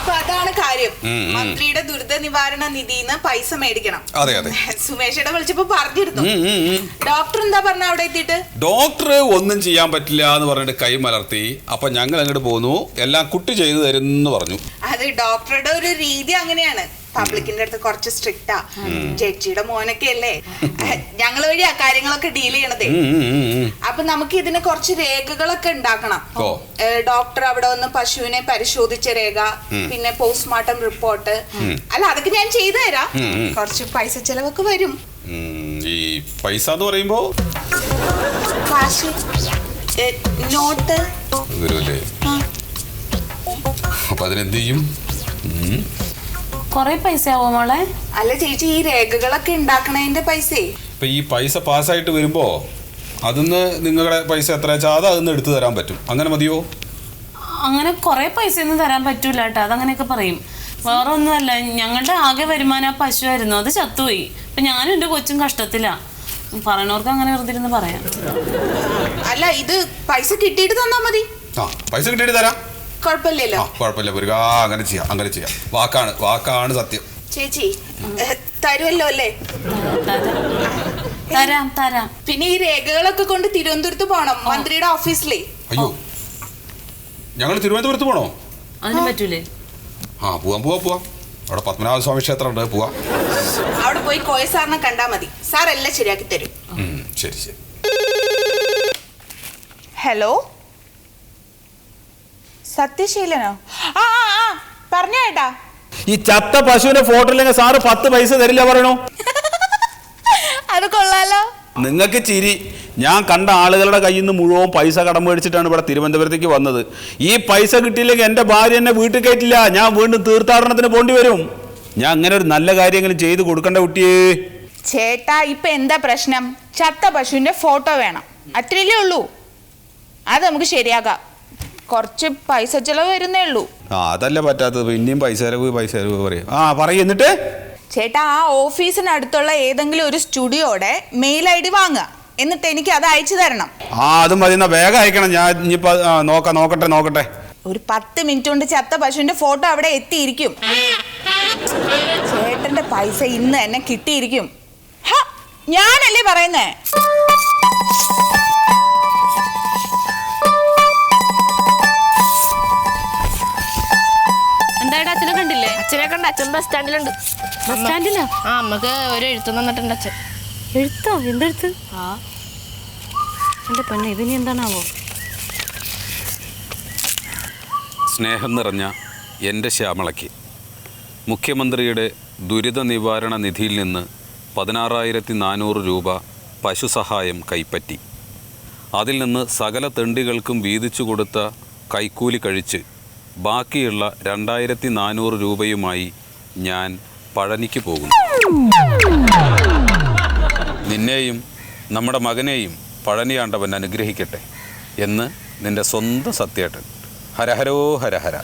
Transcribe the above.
അപ്പൊ അതാണ് കാര്യം. മന്ത്രിയുടെ ദുരിത നിവാരണ നിധിന്ന് പൈസ മേടിക്കണം. അതെ അതെ, സുമേഷയുടെ വിളിച്ചപ്പോ പറഞ്ഞിരുന്നു. ഡോക്ടർ എന്താ പറഞ്ഞ അവിടെ എത്തിയിട്ട്? ഡോക്ടർ ഒന്നും ചെയ്യാൻ പറ്റില്ല എന്ന് പറഞ്ഞിട്ട് കൈ മലർത്തി. അപ്പൊ ഞങ്ങൾ അങ്ങോട്ട് പോന്നു, എല്ലാം കുട്ടി ചെയ്തു തരുന്നു പറഞ്ഞു. അത് ഡോക്ടറുടെ ഒരു രീതി അങ്ങനെയാണ്. പബ്ലിക്കിന്റെ അടുത്ത് കുറച്ച് സ്ട്രിക്റ്റാ. ജഡ്ജിയുടെ മോനൊക്കെ അല്ലേ, ഞങ്ങൾ വഴിയാ കാര്യങ്ങളൊക്കെ ഡീൽ ചെയ്യണതേ. അപ്പൊ നമുക്ക് ഇതിന് കുറച്ച് രേഖകളൊക്കെ ഉണ്ടാക്കണം. ഡോക്ടർ അവിടെ വന്ന് പശുവിനെ പരിശോധിച്ച രേഖ, പിന്നെ പോസ്റ്റ്മോർട്ടം റിപ്പോർട്ട്. അല്ല, അതൊക്കെ ഞാൻ ചെയ്തു തരാം. കുറച്ച് പൈസ ചെലവൊക്കെ വരും. ഈ പൈസ എന്ന് പറയുമ്പോ കാശ്, നോട്ട് വരുമല്ലേ? അപ്പൊ അതിനെന്ത് ചെയ്യും? കൊറേ പൈസ ആവോ മോളെ? അല്ല ചേച്ചി, ഈ രേഖകളൊക്കെ ഉണ്ടാക്കണതിന്റെ പൈസ. ഇപ്പൊ ഈ പൈസ പാസ്സായിട്ട് വരുമ്പോ അതിന്ന് നിങ്ങളുടെ പൈസ എത്ര വെച്ചാൽ അത് അതിന്ന് എടുത്തു തരാൻ പറ്റും. അങ്ങനെ മതിയോ? അങ്ങനെ കൊറേ പൈസ ഒന്നും തരാൻ പറ്റൂല കേട്ടോ, അതങ്ങനെയൊക്കെ പറയും. വേറെ ഒന്നുമല്ല, ഞങ്ങളുടെ ആകെ വരുമാനം ആ പശുവായിരുന്നു, അത് ചത്തുപോയി. ഇപ്പൊ ഞാനും എന്റെ കൊച്ചും കഷ്ടത്തിലാ. പറയണവർക്ക് അങ്ങനെ വെറുതെ ഇരുന്ന് പറയാം. അല്ല, ഇത് പൈസ കിട്ടിയിട്ട് തന്നാ മതി. പൈസ കിട്ടിയിട്ട് തരാം, കുഴപ്പമില്ലല്ലോ. കുഴപ്പമില്ല മുരുക, അങ്ങനെ ചെയ്യാം. വാക്കാണ് സത്യം. ചേച്ചി തരുമല്ലോ അല്ലേ? തരാം. പിന്നെ ഈ രേഖകളൊക്കെ കൊണ്ട് തിരുവനന്തപുരത്ത് പോണം, മന്ത്രിയുടെ ഓഫീസിലേ. അയ്യോ, ഞങ്ങൾ തിരുവനന്തപുരത്ത് പോണോ? അതിന് പറ്റൂലേ? പോവാം. അവിടെ പത്മനാഭ സ്വാമി ക്ഷേത്രം ഉണ്ട്, പോവാം. അവിടെ പോയി കോയ സാറിനെ കണ്ടാ മതി, സാർ എല്ലാം ശരിയാക്കി തരും. ശരി. ഹലോ, സത്യശീലനോ? പറഞ്ഞോ ഏട്ടാ. ഈ ചത്ത പശുവിന്റെ ഫോട്ടോ ഇല്ലെങ്കിൽ സാറ് 10 പൈസ തരില്ല പറയണോ? അത് കൊള്ളാലോ. നിങ്ങൾക്ക് ചിരി. ഞാൻ കണ്ട ആളുകളുടെ കയ്യിൽ നിന്ന് മുഴുവൻ പൈസ കടം മേടിച്ചിട്ടാണ് ഇവിടെ തിരുവനന്തപുരത്തേക്ക് വന്നത്. ഈ പൈസ കിട്ടിയില്ലെങ്കിൽ എൻ്റെ ഭാര്യ എന്നെ വീട്ടിൽ കയറ്റില്ല, ഞാൻ വീണ്ടും തീർത്ഥാടനത്തിന് പോണ്ടി വരും. ഞാൻ അങ്ങനെ ഒരു നല്ല കാര്യമെങ്കിലും ചെയ്ത് കൊടുക്കണ്ട കുട്ടിയേ. ചേട്ടാ, ഇപ്പൊ എന്താ പ്രശ്നം? ചത്ത പശുവിന്റെ ഫോട്ടോ വേണം, അത്രയല്ലേ ഉള്ളൂ. അത് നമുക്ക് ശരിയാക്കാം. കുറച്ച് പൈസ ചെലവ് വരുന്നേ ഉള്ളൂ. അതല്ല പറ്റാത്തത്, പിന്നെയും പൈസ ചെലവ് പറയും. എന്നിട്ട് ചേട്ടാ, ആ ഓഫീസിനടുത്തുള്ള ഏതെങ്കിലും ഒരു സ്റ്റുഡിയോയുടെ മെയിൽ ID വാങ്ങുക, എന്നിട്ട് എനിക്ക് അത് അയച്ചു തരണം. അതും മതി, വേഗം അയക്കണം. ഞാൻ ഇനിയിപ്പോ നോക്കട്ടെ. ഒരു 10 മിനിറ്റ് കൊണ്ട് ചത്ത പശുവിന്റെ ഫോട്ടോ അവിടെ എത്തിയിരിക്കും. ചേട്ടന്റെ പൈസ ഇന്ന് തന്നെ കിട്ടിയിരിക്കും. ഞാനല്ലേ പറയുന്നേ. എന്തായാലും അച്ഛനെ കണ്ടില്ലേ? അച്ഛനെ കണ്ട. അച്ഛൻ ബസ് സ്റ്റാൻഡിലുണ്ട്. ബസ് സ്റ്റാൻഡിലാ? അമ്മക്ക് ഒരു എഴുത്ത് തന്നിട്ടുണ്ട് അച്ഛൻ. എഴുത്തോ? എന്തെഴുത്ത്? എന്റെ പെണ്ണെ, ഇതിനി എന്താണാവോ? സ്നേഹം നിറഞ്ഞ എൻ്റെ ശ്യാമളയ്ക്ക് മുഖ്യമന്ത്രിയുടെ ദുരിത നിവാരണ നിധിയിൽ നിന്ന് 16,400 രൂപ പശുസഹായം കൈപ്പറ്റി. അതിൽ നിന്ന് സകല തെണ്ടികൾക്കും വീതിച്ചു കൊടുത്ത കൈക്കൂലി കഴിച്ച് ബാക്കിയുള്ള 2,400 രൂപയുമായി ഞാൻ പഴനിക്ക് പോകുന്നു. നിന്നെയും നമ്മുടെ മകനെയും പഴനിയാണ്ടവൻ അനുഗ്രഹിക്കട്ടെ എന്ന് നിന്റെ സ്വന്തം സത്യേട്ടൻ. ഹരഹരോ ഹരഹര.